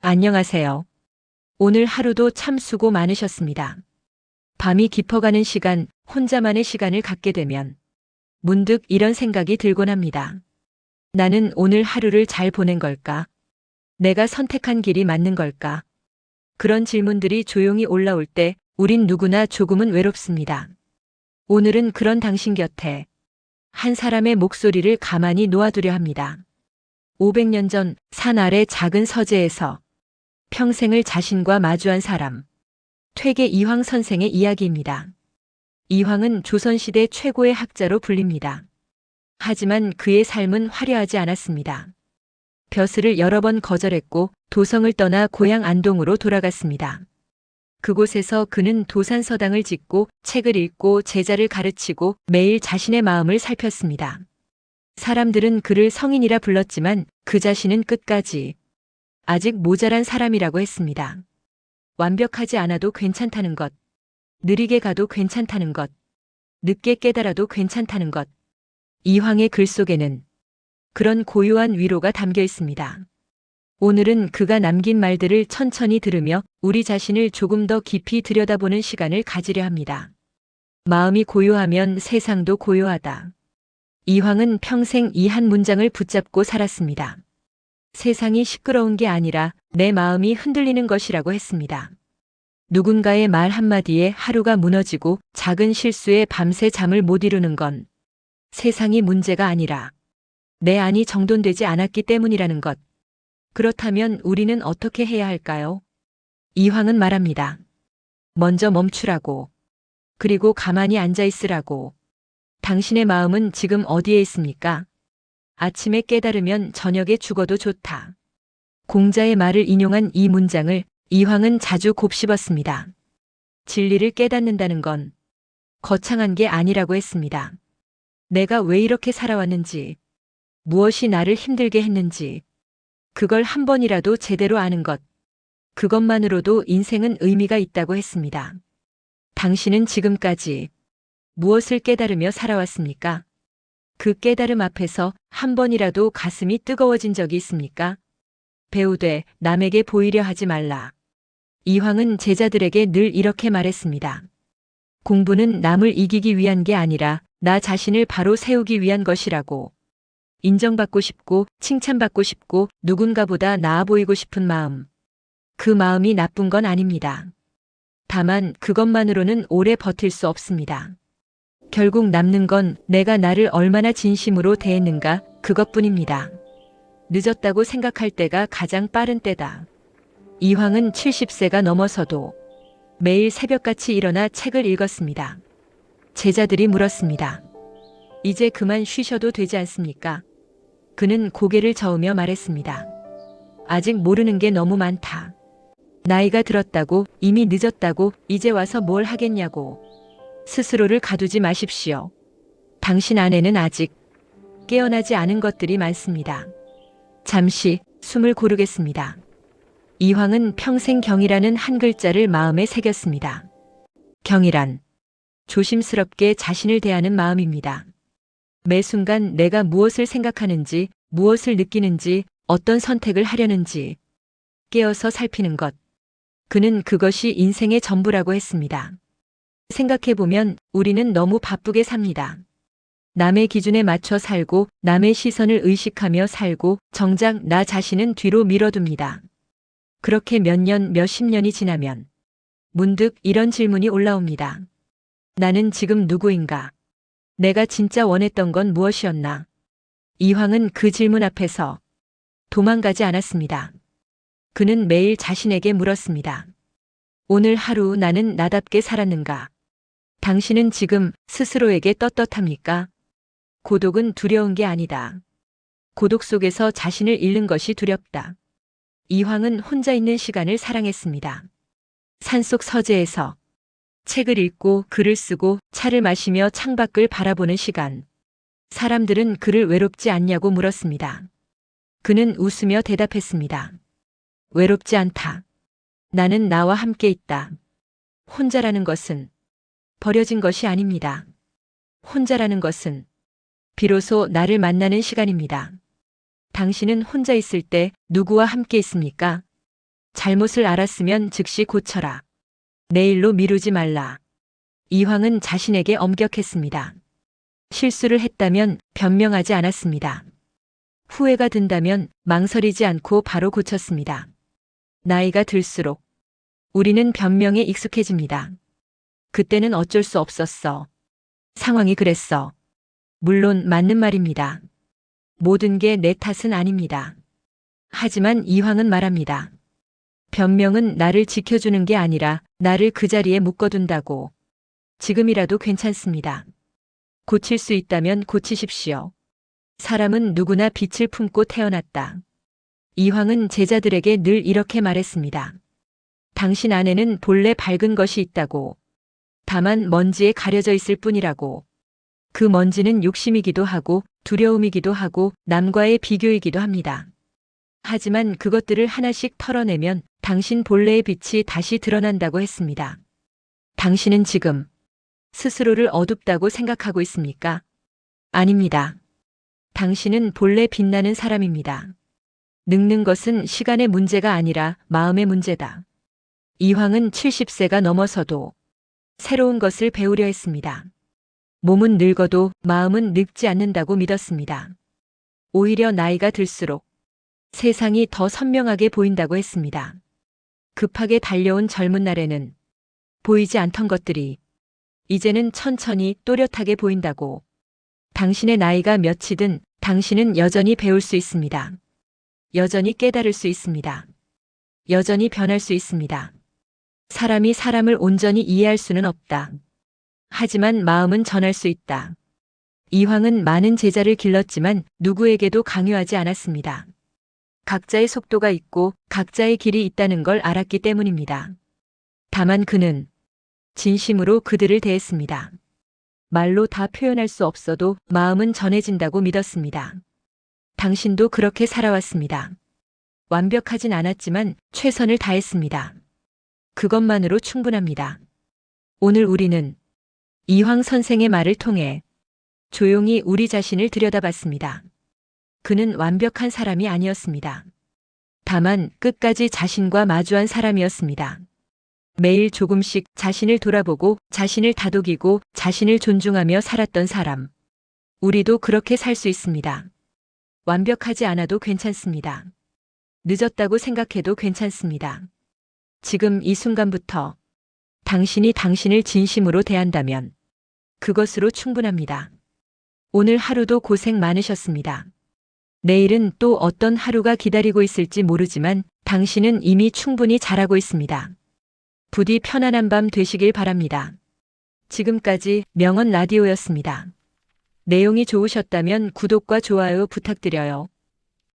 안녕하세요. 오늘 하루도 참 수고 많으셨습니다. 밤이 깊어가는 시간, 혼자만의 시간을 갖게 되면 문득 이런 생각이 들곤 합니다. 나는 오늘 하루를 잘 보낸 걸까? 내가 선택한 길이 맞는 걸까? 그런 질문들이 조용히 올라올 때 우린 누구나 조금은 외롭습니다. 오늘은 그런 당신 곁에 한 사람의 목소리를 가만히 놓아두려 합니다. 500년 전 산 아래 작은 서재에서 평생을 자신과 마주한 사람, 퇴계 이황 선생의 이야기입니다. 이황은 조선시대 최고의 학자로 불립니다. 하지만 그의 삶은 화려하지 않았습니다. 벼슬을 여러 번 거절했고 도성을 떠나 고향 안동으로 돌아갔습니다. 그곳에서 그는 도산서당을 짓고 책을 읽고 제자를 가르치고 매일 자신의 마음을 살폈습니다. 사람들은 그를 성인이라 불렀지만 그 자신은 끝까지 아직 모자란 사람이라고 했습니다. 완벽하지 않아도 괜찮다는 것, 느리게 가도 괜찮다는 것, 늦게 깨달아도 괜찮다는 것. 이황의 글 속에는 그런 고요한 위로가 담겨 있습니다. 오늘은 그가 남긴 말들을 천천히 들으며 우리 자신을 조금 더 깊이 들여다보는 시간을 가지려 합니다. 마음이 고요하면 세상도 고요하다. 이황은 평생 이 한 문장을 붙잡고 살았습니다. 세상이 시끄러운 게 아니라 내 마음이 흔들리는 것이라고 했습니다. 누군가의 말 한마디에 하루가 무너지고 작은 실수에 밤새 잠을 못 이루는 건 세상이 문제가 아니라 내 안이 정돈되지 않았기 때문이라는 것. 그렇다면 우리는 어떻게 해야 할까요? 이황은 말합니다. 먼저 멈추라고. 그리고 가만히 앉아 있으라고. 당신의 마음은 지금 어디에 있습니까? 아침에 깨달으면 저녁에 죽어도 좋다. 공자의 말을 인용한 이 문장을 이황은 자주 곱씹었습니다. 진리를 깨닫는다는 건 거창한 게 아니라고 했습니다. 내가 왜 이렇게 살아왔는지, 무엇이 나를 힘들게 했는지, 그걸 한 번이라도 제대로 아는 것, 그것만으로도 인생은 의미가 있다고 했습니다. 당신은 지금까지 무엇을 깨달으며 살아왔습니까? 그 깨달음 앞에서 한 번이라도 가슴이 뜨거워진 적이 있습니까? 배우되 남에게 보이려 하지 말라. 이황은 제자들에게 늘 이렇게 말했습니다. 공부는 남을 이기기 위한 게 아니라 나 자신을 바로 세우기 위한 것이라고. 인정받고 싶고 칭찬받고 싶고 누군가보다 나아 보이고 싶은 마음. 그 마음이 나쁜 건 아닙니다. 다만 그것만으로는 오래 버틸 수 없습니다. 결국 남는 건 내가 나를 얼마나 진심으로 대했는가 그것뿐입니다. 늦었다고 생각할 때가 가장 빠른 때다. 이황은 70세가 넘어서도 매일 새벽같이 일어나 책을 읽었습니다. 제자들이 물었습니다. 이제 그만 쉬셔도 되지 않습니까? 그는 고개를 저으며 말했습니다. 아직 모르는 게 너무 많다. 나이가 들었다고, 이미 늦었다고, 이제 와서 뭘 하겠냐고. 스스로를 가두지 마십시오. 당신 안에는 아직 깨어나지 않은 것들이 많습니다. 잠시 숨을 고르겠습니다. 이황은 평생 경이라는 한 글자를 마음에 새겼습니다. 경이란 조심스럽게 자신을 대하는 마음입니다. 매 순간 내가 무엇을 생각하는지, 무엇을 느끼는지, 어떤 선택을 하려는지 깨어서 살피는 것. 그는 그것이 인생의 전부라고 했습니다. 생각해보면 우리는 너무 바쁘게 삽니다. 남의 기준에 맞춰 살고 남의 시선을 의식하며 살고 정작 나 자신은 뒤로 밀어둡니다. 그렇게 몇 년, 몇십 년이 지나면 문득 이런 질문이 올라옵니다. 나는 지금 누구인가? 내가 진짜 원했던 건 무엇이었나? 이황은 그 질문 앞에서 도망가지 않았습니다. 그는 매일 자신에게 물었습니다. 오늘 하루 나는 나답게 살았는가? 당신은 지금 스스로에게 떳떳합니까? 고독은 두려운 게 아니다. 고독 속에서 자신을 잃는 것이 두렵다. 이황은 혼자 있는 시간을 사랑했습니다. 산속 서재에서 책을 읽고 글을 쓰고 차를 마시며 창밖을 바라보는 시간. 사람들은 그를 외롭지 않냐고 물었습니다. 그는 웃으며 대답했습니다. 외롭지 않다. 나는 나와 함께 있다. 혼자라는 것은 버려진 것이 아닙니다. 혼자라는 것은 비로소 나를 만나는 시간입니다. 당신은 혼자 있을 때 누구와 함께 있습니까? 잘못을 알았으면 즉시 고쳐라. 내일로 미루지 말라. 이황은 자신에게 엄격했습니다. 실수를 했다면 변명하지 않았습니다. 후회가 든다면 망설이지 않고 바로 고쳤습니다. 나이가 들수록 우리는 변명에 익숙해집니다. 그때는 어쩔 수 없었어. 상황이 그랬어. 물론 맞는 말입니다. 모든 게 내 탓은 아닙니다. 하지만 이황은 말합니다. 변명은 나를 지켜주는 게 아니라 나를 그 자리에 묶어둔다고. 지금이라도 괜찮습니다. 고칠 수 있다면 고치십시오. 사람은 누구나 빛을 품고 태어났다. 이황은 제자들에게 늘 이렇게 말했습니다. 당신 안에는 본래 밝은 것이 있다고. 다만 먼지에 가려져 있을 뿐이라고. 그 먼지는 욕심이기도 하고 두려움이기도 하고 남과의 비교이기도 합니다. 하지만 그것들을 하나씩 털어내면 당신 본래의 빛이 다시 드러난다고 했습니다. 당신은 지금 스스로를 어둡다고 생각하고 있습니까? 아닙니다. 당신은 본래 빛나는 사람입니다. 늙는 것은 시간의 문제가 아니라 마음의 문제다. 이황은 70세가 넘어서도 새로운 것을 배우려 했습니다. 몸은 늙어도 마음은 늙지 않는다고 믿었습니다. 오히려 나이가 들수록 세상이 더 선명하게 보인다고 했습니다. 급하게 달려온 젊은 날에는 보이지 않던 것들이 이제는 천천히 또렷하게 보인다고. 당신의 나이가 몇이든 당신은 여전히 배울 수 있습니다. 여전히 깨달을 수 있습니다. 여전히 변할 수 있습니다. 사람이 사람을 온전히 이해할 수는 없다. 하지만 마음은 전할 수 있다. 이황은 많은 제자를 길렀지만 누구에게도 강요하지 않았습니다. 각자의 속도가 있고 각자의 길이 있다는 걸 알았기 때문입니다. 다만 그는 진심으로 그들을 대했습니다. 말로 다 표현할 수 없어도 마음은 전해진다고 믿었습니다. 당신도 그렇게 살아왔습니다. 완벽하진 않았지만 최선을 다했습니다. 그것만으로 충분합니다. 오늘 우리는 이황 선생의 말을 통해 조용히 우리 자신을 들여다봤습니다. 그는 완벽한 사람이 아니었습니다. 다만 끝까지 자신과 마주한 사람이었습니다. 매일 조금씩 자신을 돌아보고 자신을 다독이고 자신을 존중하며 살았던 사람. 우리도 그렇게 살 수 있습니다. 완벽하지 않아도 괜찮습니다. 늦었다고 생각해도 괜찮습니다. 지금 이 순간부터 당신이 당신을 진심으로 대한다면 그것으로 충분합니다. 오늘 하루도 고생 많으셨습니다. 내일은 또 어떤 하루가 기다리고 있을지 모르지만 당신은 이미 충분히 잘하고 있습니다. 부디 편안한 밤 되시길 바랍니다. 지금까지 명언 라디오였습니다. 내용이 좋으셨다면 구독과 좋아요 부탁드려요.